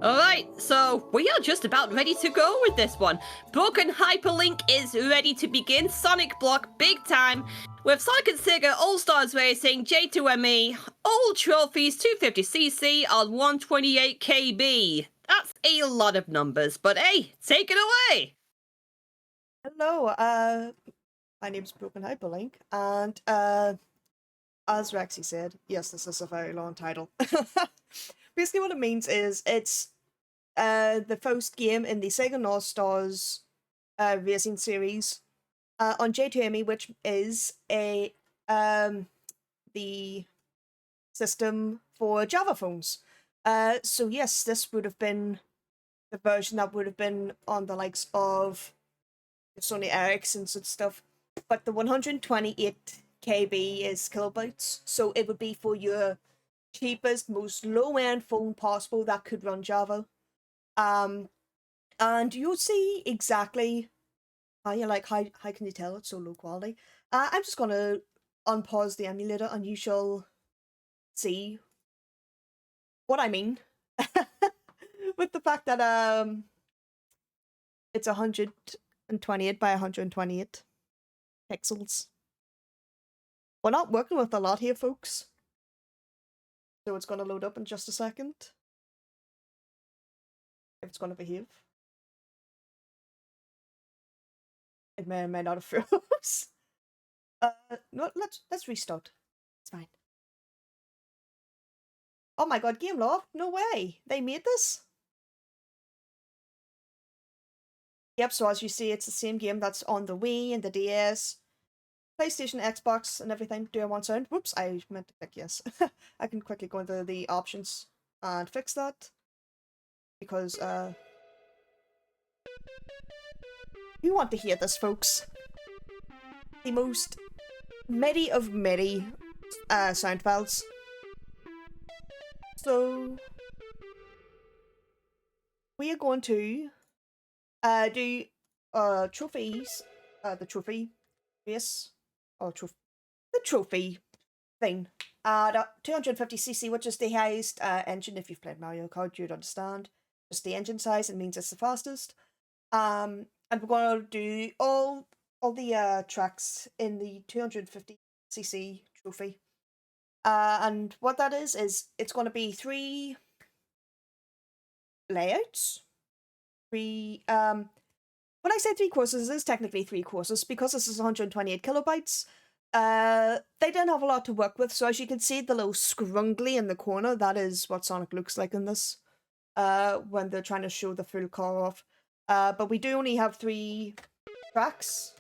Alright, so we are just about ready to go with this one. Broken Hyperlink is ready to begin. Sonic Block, big time. With Sonic and SEGA All-Stars Racing, J2ME, all trophies, 250cc on 128 KB. That's a lot of numbers, but hey, take it away! Hello, my name's Broken Hyperlink, and as Rexy said, yes, this is a very long title. Basically, what it means is it's the first game in the SEGA All Stars racing series on J2ME, which is a the system for Java phones. So yes, this would have been the version that would have been on the likes of Sony Ericssons and stuff, but the 128 KB is kilobytes, so it would be for your cheapest, most low-end phone possible that could run Java. And you'll see exactly how you're like, how can you tell it's so low quality? I'm just gonna unpause the emulator and you shall see what I mean with the fact that it's 128 by 128 pixels. We're not working with a lot here, folks. So it's going to load up in just a second. If it's going to behave. It may or may not have froze. No, let's restart. It's fine. Oh my god, game log? No way! They made this? Yep, so as you see, it's the same game that's on the Wii and the DS, PlayStation, Xbox, and everything. Do I want sound? Whoops, I meant to click yes. I can quickly go into the options and fix that. Because, you want to hear this, folks. The most MIDI of MIDI sound files. So, we are going to do trophies, the trophy race, or the trophy thing. 250cc, which is the highest engine. If you've played Mario Kart, you'd understand. Just the engine size, it means it's the fastest. And we're going to do all the tracks in the 250cc trophy. And what that is it's going to be 3 layouts. When I say 3 courses, it is technically 3 courses because this is 128 kilobytes. They don't have a lot to work with, so as you can see the little scrungly in the corner, that is what Sonic looks like in this. When they're trying to show the full car off. But we do only have 3 tracks.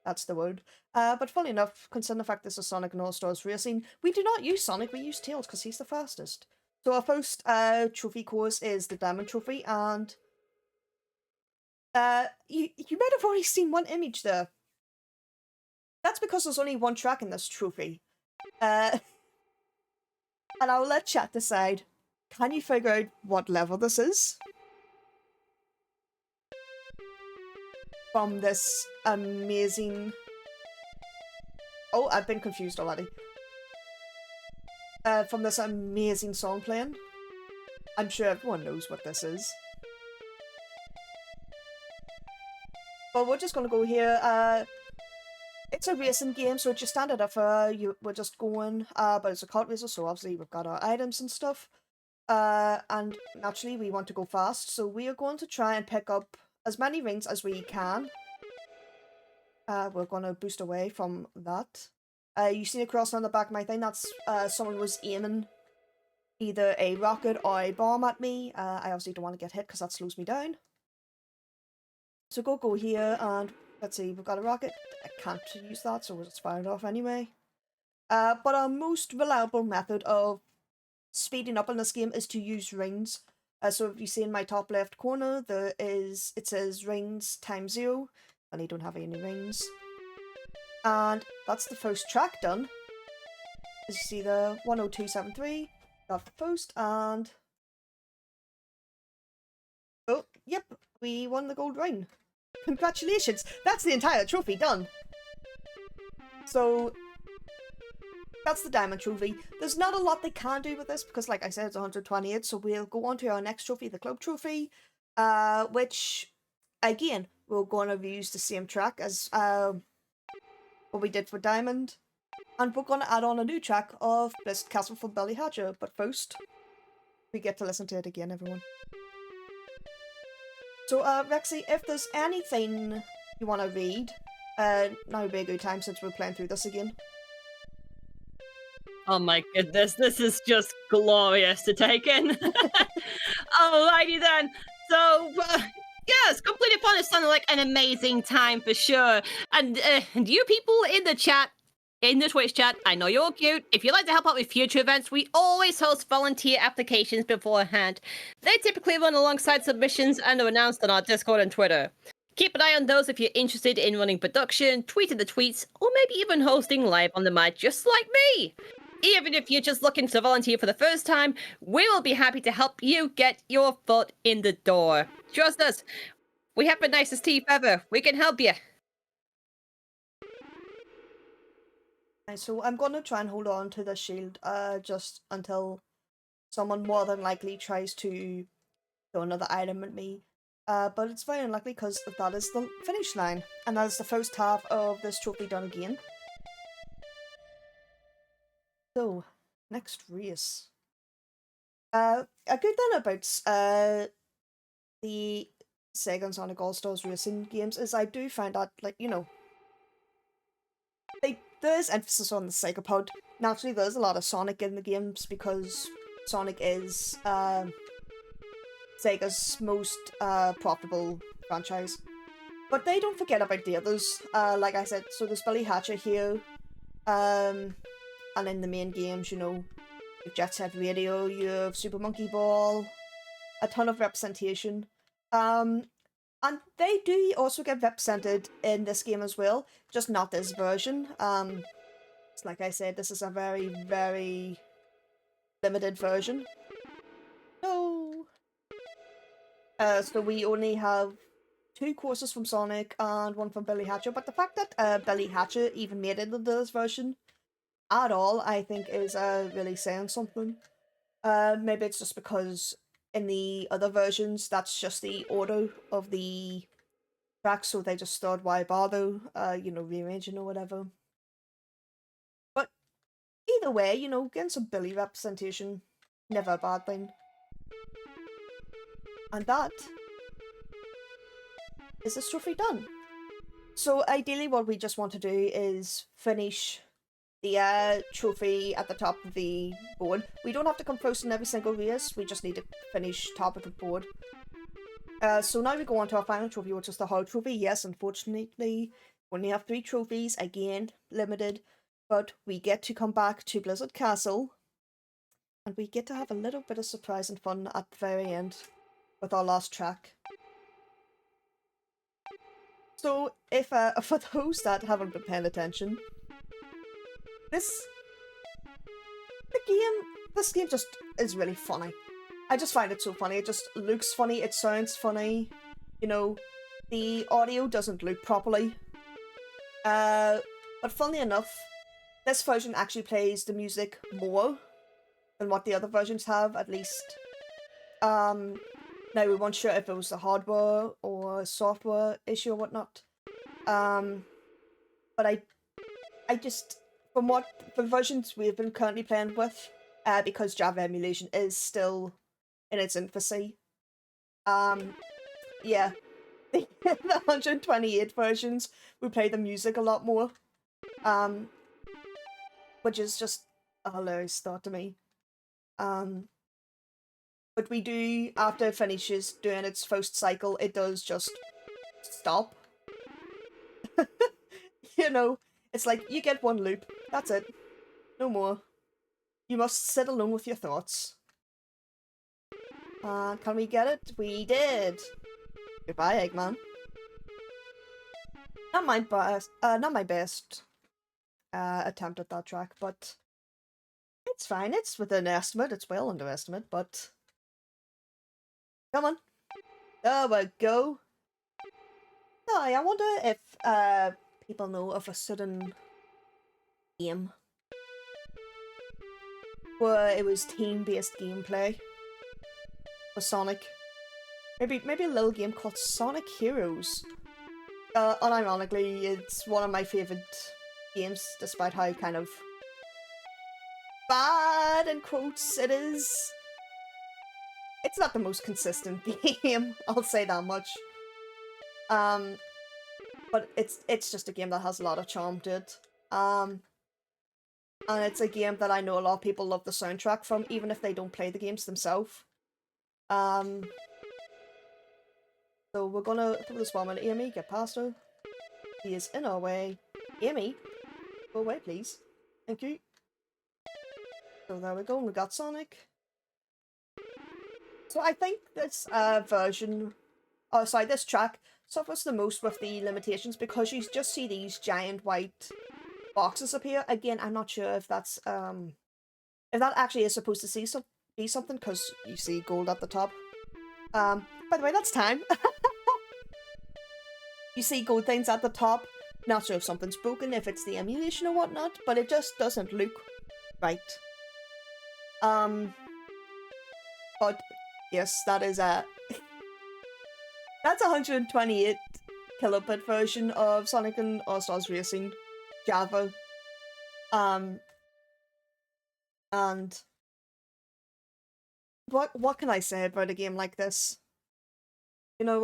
That's the word. But funny enough, considering the fact this is Sonic and All-Stars Racing, we do not use Sonic, we use Tails because he's the fastest. So our first trophy course is the Diamond Trophy, and you might have already seen one image there. That's because there's only 1 track in this trophy. And I'll let chat decide. Can you figure out what level this is? From this amazing... Oh, I've been confused already. From this amazing song playing. I'm sure everyone knows what this is. But we're just gonna go here. It's a racing game, so it's your standard effort. We're just going, but it's a kart racer, so obviously we've got our items and stuff. And naturally we want to go fast, so we are going to try and pick up as many rings as we can. We're gonna boost away from that. You see a cross on the back of my thing, that's someone was aiming either a rocket or a bomb at me. I obviously don't want to get hit because that slows me down. So go here, and let's see, we've got a rocket. I can't use that, so we'll just fire it off anyway. But our most reliable method of speeding up in this game is to use rings. So if you see in my top left corner, it says rings times 0, and I don't have any rings. And that's the first track done. As you see the 10273, got the first, and oh, yep, we won the gold ring. Congratulations! That's the entire trophy done! So, that's the diamond trophy. There's not a lot they can do with this because, like I said, it's 128. So we'll go on to our next trophy, the club trophy, which again we're going to use the same track as what we did for diamond, and we're going to add on a new track of Blizzard Castle from Billy Hatcher. But first, we get to listen to it again, everyone. So, Rexy, if there's anything you want to read, now would be a good time since we're playing through this again. Oh my goodness, this is just glorious to take in. Alrighty then. So, yes, completed fun. It sounded like an amazing time for sure. And you people in the chat, in the Twitch chat, I know you're all cute. If you'd like to help out with future events, we always host volunteer applications beforehand. They typically run alongside submissions and are announced on our Discord and Twitter. Keep an eye on those if you're interested in running production, tweeting the tweets, or maybe even hosting live on the mic just like me. Even if you're just looking to volunteer for the first time, we will be happy to help you get your foot in the door. Trust us, we have the nicest teeth ever. We can help you. So I'm going to try and hold on to the shield just until someone more than likely tries to throw another item at me. But it's very unlikely because that is the finish line. And that is the first half of this trophy done again. So, next race. A good thing about the Sega and Sonic All-Stars racing games is I do find that, like, you know, there's emphasis on the Sega pod. Naturally, there's a lot of Sonic in the games because Sonic is Sega's most profitable franchise. But they don't forget about the others. Like I said, so there's Billy Hatcher here. And in the main games, you know, you have Jet Set Radio, you have Super Monkey Ball, a ton of representation. And they do also get represented in this game as well, just not this version. Like I said, this is a very, very limited version. So we only have 2 courses from Sonic and 1 from Billy Hatcher, but the fact that Billy Hatcher even made it into this version at all, I think is really saying something. Maybe it's just because in the other versions, that's just the order of the tracks, so they just thought, why bother, you know, rearranging or whatever. But either way, you know, getting some Billy representation, never a bad thing. And that is this trophy done. So ideally what we just want to do is finish the trophy at the top of the board. We don't have to come first in every single race, we just need to finish top of the board. So now we go on to our final trophy, which is the hard trophy. Yes, unfortunately, we only have 3 trophies, again, limited, but we get to come back to Blizzard Castle, and we get to have a little bit of surprise and fun at the very end with our last track. So, if for those that haven't been paying attention, this game just is really funny. I just find it so funny. It just looks funny, it sounds funny, you know, the audio doesn't loop properly. But funnily enough, this version actually plays the music more than what the other versions have, at least. Now we weren't sure if it was a hardware or a software issue or whatnot. But I just, from what the versions we've been currently playing with, because Java emulation is still in its infancy, yeah, the 128 versions, we play the music a lot more, which is just a hilarious thought to me. But we do, after it finishes doing its first cycle, it does just stop. You know, it's like, you get one loop, that's it. No more. You must sit alone with your thoughts. Can we get it? We did! Goodbye, Eggman. Not my best attempt at that track, but it's fine. It's within estimate. It's well under estimate, but come on. There we go. No, I wonder if people know of a certain game where it was team-based gameplay for Sonic. Maybe a little game called Sonic Heroes. Unironically, it's one of my favourite games, despite how kind of bad, in quotes, it is. It's not the most consistent game, I'll say that much. But it's just a game that has a lot of charm to it. And it's a game that I know a lot of people love the soundtrack from, even if they don't play the games themselves. So we're gonna throw this bomb at Amy, get past her. He is in our way. Amy, go away please. Thank you. So there we go, we got Sonic. So I think this this track suffers the most with the limitations because you just see these giant white boxes appear. Again, I'm not sure if that's if that actually is supposed to be something, because you see gold at the top. By the way, that's time. You see gold things at the top. Not sure if something's broken, if it's the emulation or whatnot, but it just doesn't look right. But yes, that is that's 128 kilobit version of Sonic and All-Stars Racing Java. And what can I say about a game like this? You know,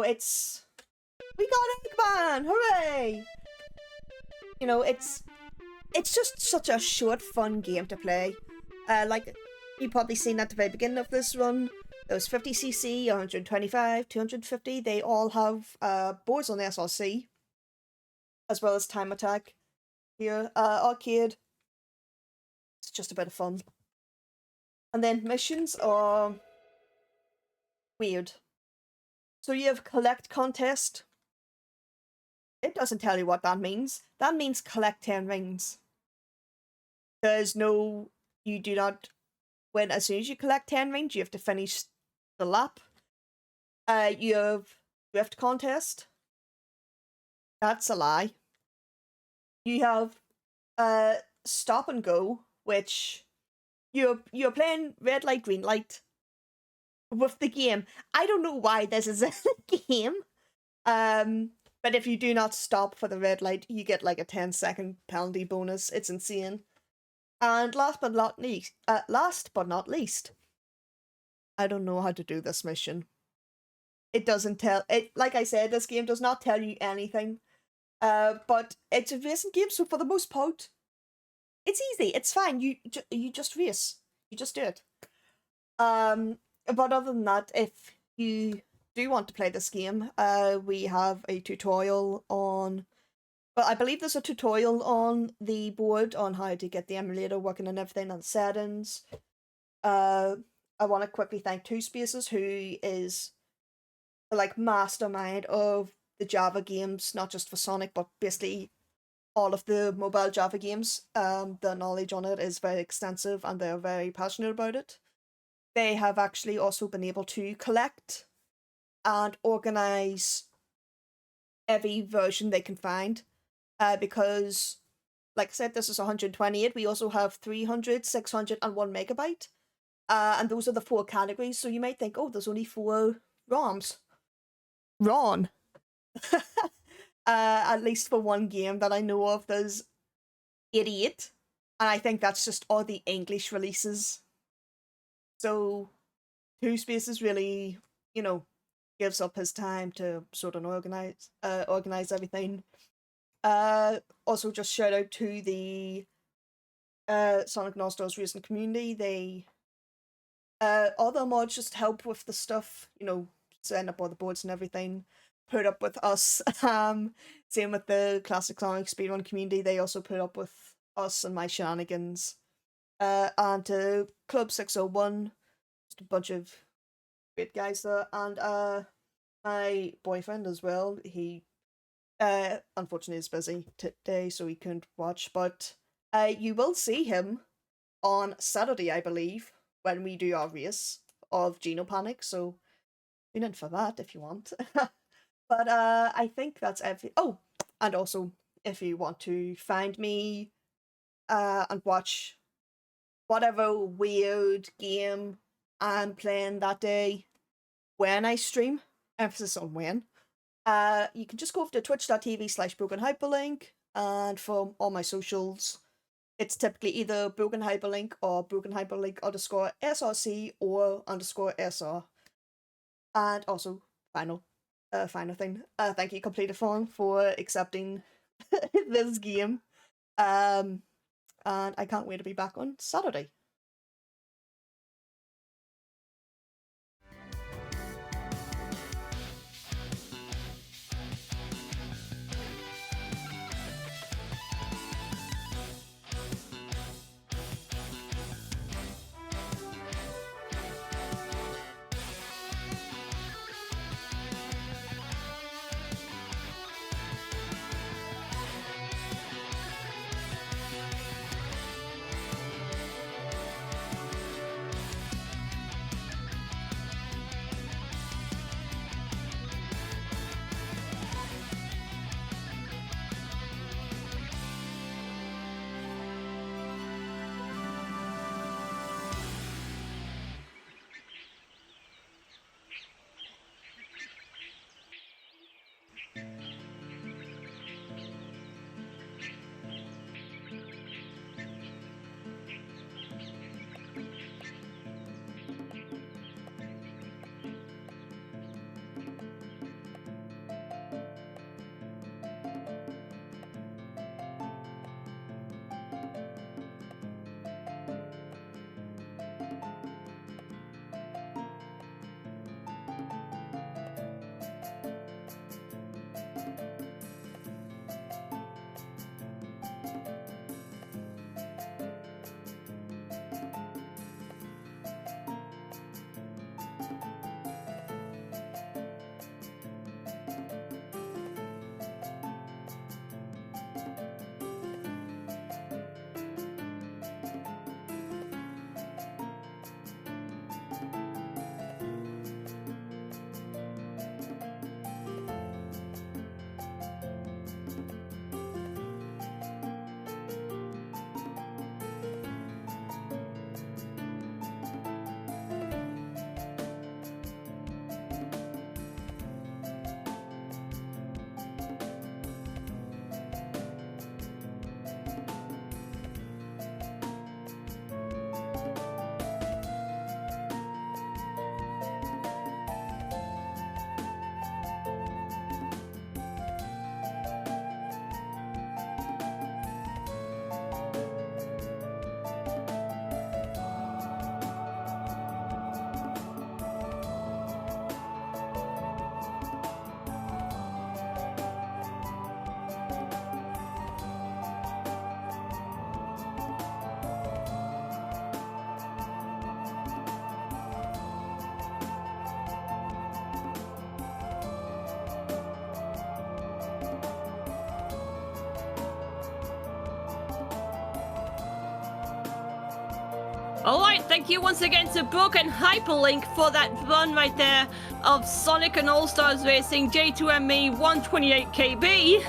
we got Eggman! Hooray! You know, it's just such a short, fun game to play. Like, you've probably seen at the very beginning of this run, those 50cc, 125, 250, they all have boards on the SRC, as well as time attack. Here, arcade. It's just a bit of fun. And then missions are weird. So you have collect contest. It doesn't tell you what that means. That means collect 10 rings. There's no, you do not win as soon as you collect 10 rings, you have to finish the lap. You have drift contest. That's a lie. You have stop and go, which you're playing red light, green light with the game. I don't know why this is in the game. But if you do not stop for the red light, you get like a 10-second penalty bonus. It's insane. And last but not least, I don't know how to do this mission. It doesn't tell it. Like I said, this game does not tell you anything. But it's a racing game, so for the most part, it's easy. It's fine. You just race. You just do it. But other than that, if you do want to play this game, we have a tutorial on. Well, I believe there's a tutorial on the board on how to get the emulator working and everything and settings. I want to quickly thank Two Spaces, who is like mastermind of the Java games, not just for Sonic, but basically all of the mobile Java games. The knowledge on it is very extensive and they're very passionate about it. They have actually also been able to collect and organize every version they can find. Because, like I said, this is 128. We also have 300, 600, and 1 megabyte. And those are the 4 categories. So you might think, oh, there's only 4 ROMs. Wrong. At least for one game that I know of, there's 88. And I think that's just all the English releases. So, Two Spaces really, you know, gives up his time to sort of organize everything. Also just shout out to the Sonic and All-Stars Racing community. They other mods just help with the stuff, you know, setting up all the boards and everything, put up with us. Same with the Classic Sonic Speedrun community, they also put up with us and my shenanigans. And to Club 601, just a bunch of great guys there, and my boyfriend as well. He unfortunately is busy today, so he couldn't watch, but you will see him on Saturday, I believe, when we do our race of Genopanic, so tune in for that if you want. But I think that's everything. Oh, and also, if you want to find me and watch whatever weird game I'm playing that day when I stream. Emphasis on when. You can just go over to twitch.tv/brokenhyperlink, and for all my socials, it's typically either brokenhyperlink or brokenhyperlink_src or _sr. And also, final thing, thank you Completed Form for accepting this game. And I can't wait to be back on Saturday. Alright, thank you once again to Broken Hyperlink for that run right there of Sonic and All-Stars Racing J2ME 128KB.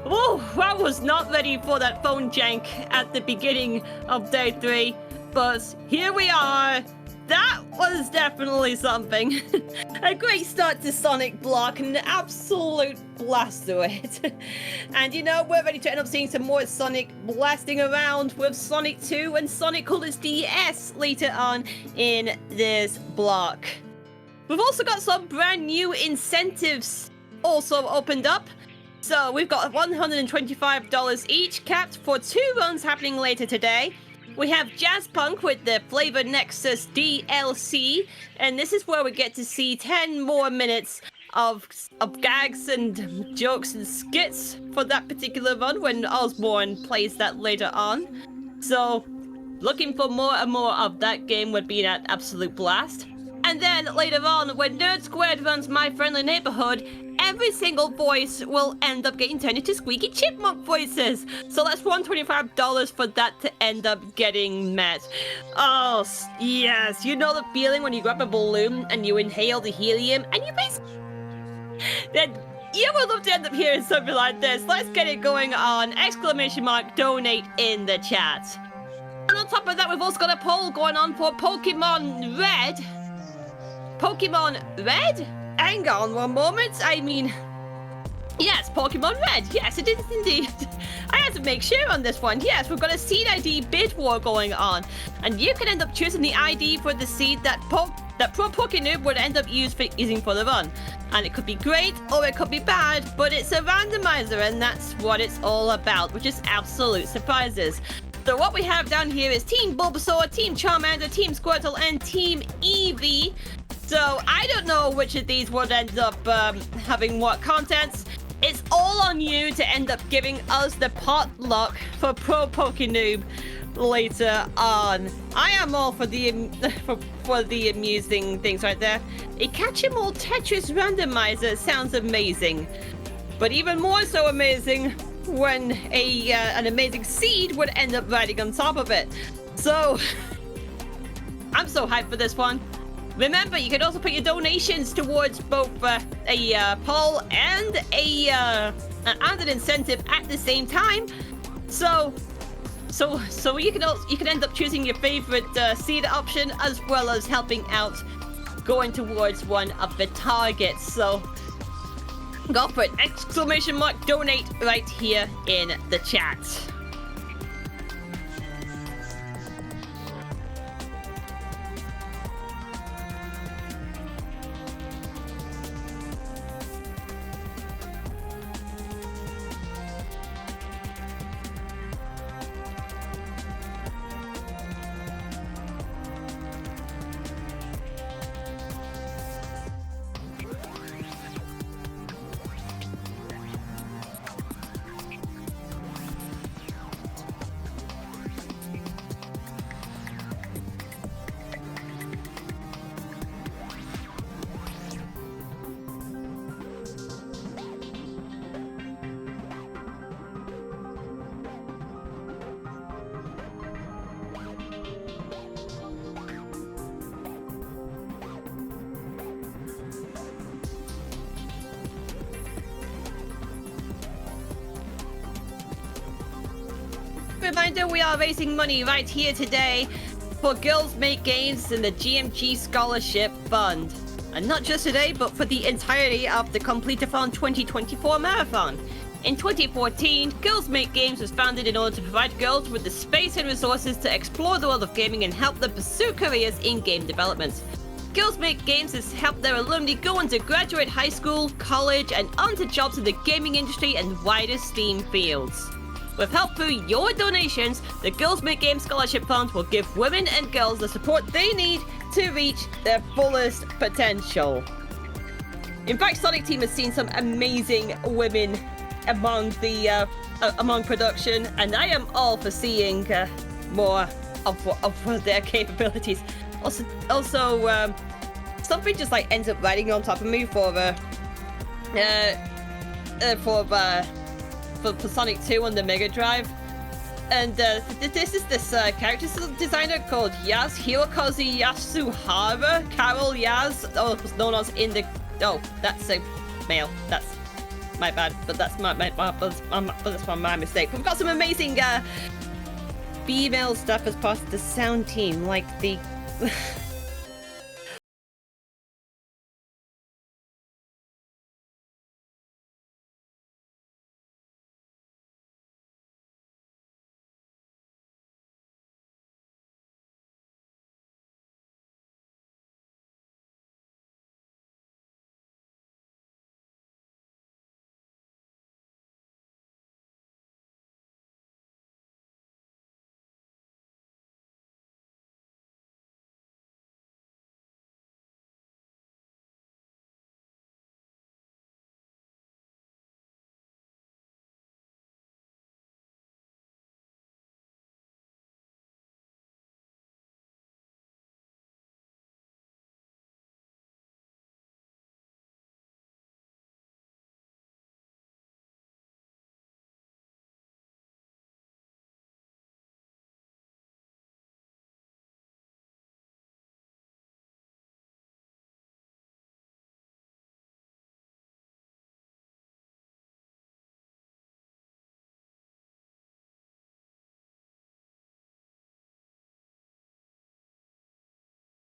Oh, I was not ready for that phone jank at the beginning of day 3, but here we are. That was definitely something. A great start to Sonic Block, an absolute blast through it. And you know, we're ready to end up seeing some more Sonic blasting around with Sonic 2 and Sonic Colors DS later on in this block. We've also got some brand new incentives also opened up. So we've got $125 each, capped for 2 runs happening later today. We have Jazz Punk with the Flavor Nexus DLC, and this is where we get to see 10 more minutes of gags and jokes and skits for that particular run when Osborne plays that later on. So looking for more and more of that game would be an absolute blast. And then later on, when Nerd Squared runs My Friendly Neighborhood, every single voice will end up getting turned into squeaky chipmunk voices. So that's $125 for that to end up getting met. Oh, yes. You know the feeling when you grab a balloon and you inhale the helium and you basically... Then you would love to end up hearing something like this. Let's get it going on !donate in the chat. And on top of that, we've also got a poll going on for Pokemon Red. Pokemon Red? Hang on one moment. I mean, yes, Pokemon Red. Yes, it is indeed. I had to make sure on this one. Yes, we've got a seed ID bid war going on. And you can end up choosing the ID for the seed that Pro Pokenoob would end up using for the run. And it could be great or it could be bad, but it's a randomizer and that's what it's all about, which is absolute surprises. So what we have down here is Team Bulbasaur, Team Charmander, Team Squirtle, and Team Eevee. So I don't know which of these would end up having what contents. It's all on you to end up giving us the potluck for Pro Pokenoob later on. I am all for the for the amusing things right there. A Catch-em-all Tetris randomizer sounds amazing, but even more so amazing when an amazing seed would end up riding on top of it. So I'm so hyped for this one. Remember, you can also put your donations towards both a poll and an incentive at the same time. So you can end up choosing your favorite seed option as well as helping out going towards one of the targets. So go for it! Exclamation mark donate right here in the chat. Reminder, we are raising money right here today for Girls Make Games and the GMG Scholarship Fund. And not just today, but for the entirety of the Complete-a-thon 2024 marathon. In 2014, Girls Make Games was founded in order to provide girls with the space and resources to explore the world of gaming and help them pursue careers in game development. Girls Make Games has helped their alumni go on to graduate high school, college, and onto jobs in the gaming industry and wider STEAM fields. With help through your donations, the Girls Make Games Scholarship Fund will give women and girls the support they need to reach their fullest potential. In fact, Sonic Team has seen some amazing women among production, and I am all for seeing more of their capabilities. Also, something just like ends up riding on top of me for Sonic 2 on the Mega Drive. And this is this character designer called Yas Hirokazu Yasuhara, Carol Yas, known as in the... Oh, that's a male. That's my bad, but that's my mistake. We've got some amazing female stuff as part of the sound team, like the